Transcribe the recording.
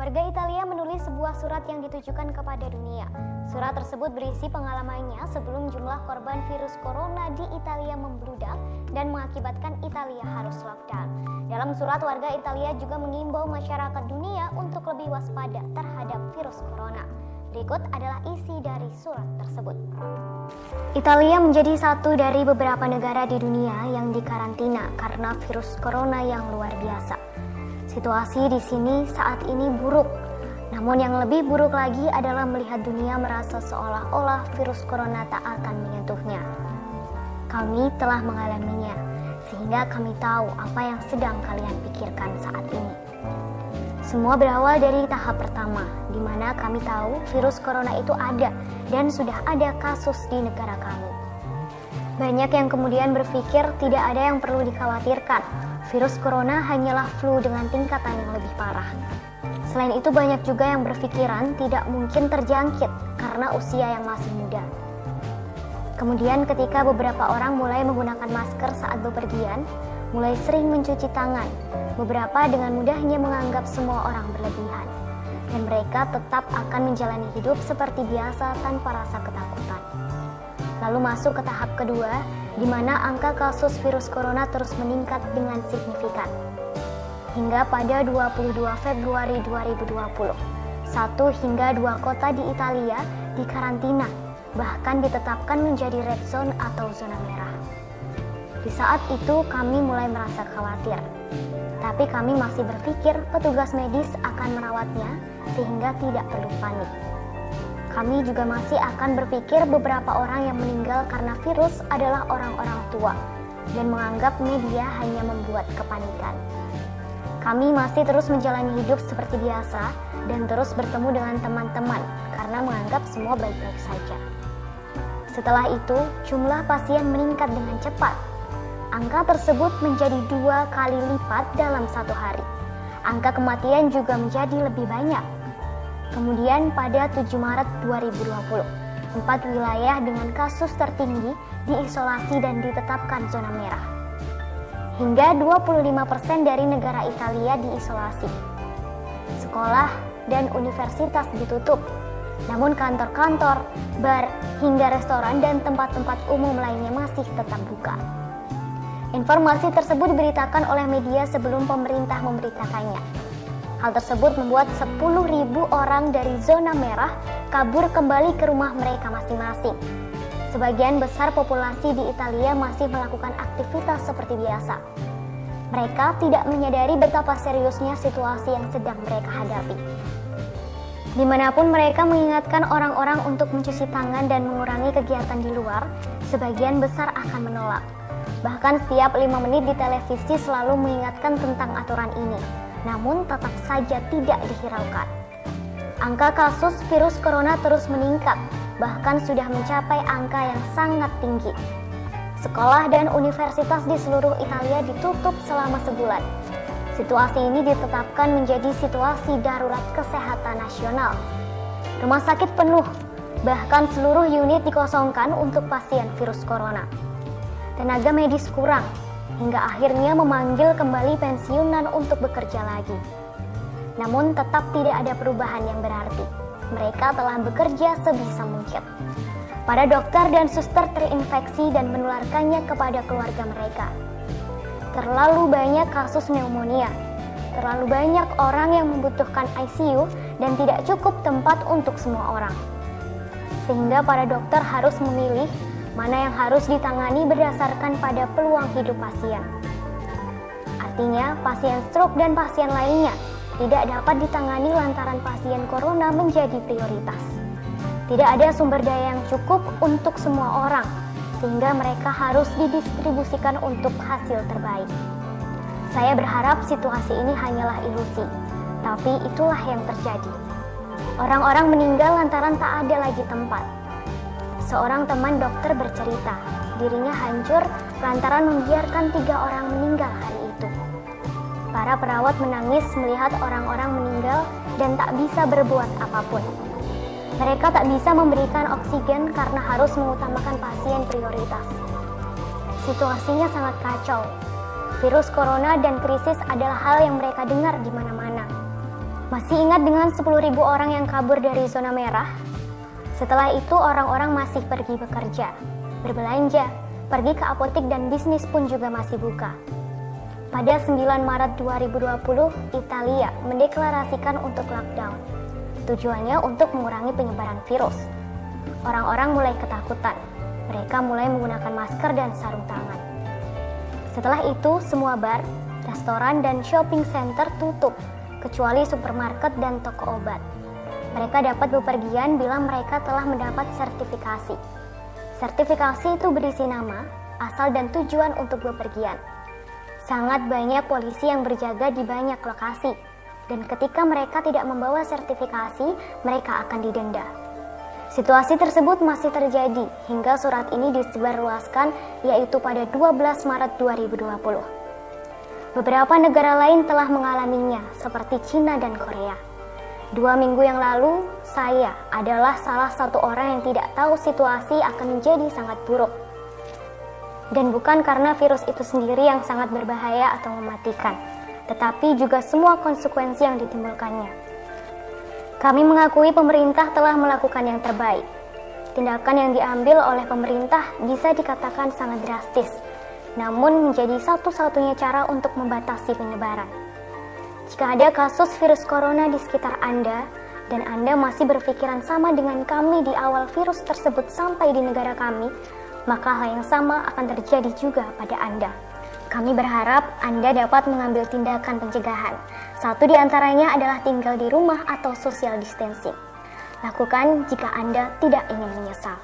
Warga Italia menulis sebuah surat yang ditujukan kepada dunia. Surat tersebut berisi pengalamannya sebelum jumlah korban virus corona di Italia membludak dan mengakibatkan Italia harus lockdown. Dalam surat, warga Italia juga mengimbau masyarakat dunia untuk lebih waspada terhadap virus corona. Berikut adalah isi dari surat tersebut. Italia menjadi satu dari beberapa negara di dunia yang dikarantina karena virus corona yang luar biasa. Situasi di sini saat ini buruk. Namun yang lebih buruk lagi adalah melihat dunia merasa seolah-olah virus corona tak akan menyentuhnya. Kami telah mengalaminya, sehingga kami tahu apa yang sedang kalian pikirkan saat ini. Semua berawal dari tahap pertama, di mana kami tahu virus corona itu ada dan sudah ada kasus di negara kami. Banyak yang kemudian berpikir tidak ada yang perlu dikhawatirkan. Virus corona hanyalah flu dengan tingkatan yang lebih parah. Selain itu banyak juga yang berpikiran tidak mungkin terjangkit karena usia yang masih muda. Kemudian ketika beberapa orang mulai menggunakan masker saat bepergian, mulai sering mencuci tangan, beberapa dengan mudahnya menganggap semua orang berlebihan. Dan mereka tetap akan menjalani hidup seperti biasa tanpa rasa ketakutan. Lalu masuk ke tahap kedua, di mana angka kasus virus corona terus meningkat dengan signifikan. Hingga pada 22 Februari 2020, 1 hingga 2 kota di Italia dikarantina, bahkan ditetapkan menjadi red zone atau zona merah. Di saat itu kami mulai merasa khawatir, tapi kami masih berpikir petugas medis akan merawatnya sehingga tidak perlu panik. Kami juga masih akan berpikir beberapa orang yang meninggal karena virus adalah orang-orang tua dan menganggap media hanya membuat kepanikan. Kami masih terus menjalani hidup seperti biasa dan terus bertemu dengan teman-teman karena menganggap semua baik-baik saja. Setelah itu, jumlah pasien meningkat dengan cepat. Angka tersebut menjadi 2 kali lipat dalam 1 hari. Angka kematian juga menjadi lebih banyak. Kemudian pada 7 Maret 2020, 4 wilayah dengan kasus tertinggi diisolasi dan ditetapkan zona merah. Hingga 25% dari negara Italia diisolasi. Sekolah dan universitas ditutup. Namun kantor-kantor, bar, hingga restoran dan tempat-tempat umum lainnya masih tetap buka. Informasi tersebut diberitakan oleh media sebelum pemerintah memberitakannya. Hal tersebut membuat 10.000 orang dari zona merah kabur kembali ke rumah mereka masing-masing. Sebagian besar populasi di Italia masih melakukan aktivitas seperti biasa. Mereka tidak menyadari betapa seriusnya situasi yang sedang mereka hadapi. Dimanapun mereka mengingatkan orang-orang untuk mencuci tangan dan mengurangi kegiatan di luar, sebagian besar akan menolak. Bahkan setiap 5 menit di televisi selalu mengingatkan tentang aturan ini. Namun tetap saja tidak dihiraukan. Angka kasus virus corona terus meningkat, bahkan sudah mencapai angka yang sangat tinggi. Sekolah dan universitas di seluruh Italia ditutup selama sebulan. Situasi ini ditetapkan menjadi situasi darurat kesehatan nasional. Rumah sakit penuh, bahkan seluruh unit dikosongkan untuk pasien virus corona. Tenaga medis kurang, hingga akhirnya memanggil kembali pensiunan untuk bekerja lagi. Namun tetap tidak ada perubahan yang berarti. Mereka telah bekerja sebisa mungkin. Para dokter dan suster terinfeksi dan menularkannya kepada keluarga mereka. Terlalu banyak kasus pneumonia. Terlalu banyak orang yang membutuhkan ICU dan tidak cukup tempat untuk semua orang. Sehingga para dokter harus memilih mana yang harus ditangani berdasarkan pada peluang hidup pasien. Artinya, pasien stroke dan pasien lainnya tidak dapat ditangani lantaran pasien corona menjadi prioritas. Tidak ada sumber daya yang cukup untuk semua orang, sehingga mereka harus didistribusikan untuk hasil terbaik. Saya berharap situasi ini hanyalah ilusi, tapi itulah yang terjadi. Orang-orang meninggal lantaran tak ada lagi tempat. Seorang teman dokter bercerita, dirinya hancur lantaran membiarkan 3 orang meninggal hari itu. Para perawat menangis melihat orang-orang meninggal dan tak bisa berbuat apapun. Mereka tak bisa memberikan oksigen karena harus mengutamakan pasien prioritas. Situasinya sangat kacau. Virus corona dan krisis adalah hal yang mereka dengar di mana-mana. Masih ingat dengan 10.000 orang yang kabur dari zona merah? Setelah itu orang-orang masih pergi bekerja, berbelanja, pergi ke apotik dan bisnis pun juga masih buka. Pada 9 Maret 2020, Italia mendeklarasikan untuk lockdown. Tujuannya untuk mengurangi penyebaran virus. Orang-orang mulai ketakutan. Mereka mulai menggunakan masker dan sarung tangan. Setelah itu, semua bar, restoran, dan shopping center tutup, kecuali supermarket dan toko obat. Mereka dapat bepergian bila mereka telah mendapat sertifikasi. Sertifikasi itu berisi nama, asal, dan tujuan untuk bepergian. Sangat banyak polisi yang berjaga di banyak lokasi, dan ketika mereka tidak membawa sertifikasi, mereka akan didenda. Situasi tersebut masih terjadi hingga surat ini disebarluaskan, yaitu pada 12 Maret 2020. Beberapa negara lain telah mengalaminya, seperti Cina dan Korea. 2 minggu yang lalu, saya adalah salah satu orang yang tidak tahu situasi akan menjadi sangat buruk. Dan bukan karena virus itu sendiri yang sangat berbahaya atau mematikan, tetapi juga semua konsekuensi yang ditimbulkannya. Kami mengakui pemerintah telah melakukan yang terbaik. Tindakan yang diambil oleh pemerintah bisa dikatakan sangat drastis, namun menjadi satu-satunya cara untuk membatasi penyebaran. Jika ada kasus virus corona di sekitar Anda, dan Anda masih berpikiran sama dengan kami di awal virus tersebut sampai di negara kami, maka hal yang sama akan terjadi juga pada Anda. Kami berharap Anda dapat mengambil tindakan pencegahan. Satu di antaranya adalah tinggal di rumah atau social distancing. Lakukan jika Anda tidak ingin menyesal.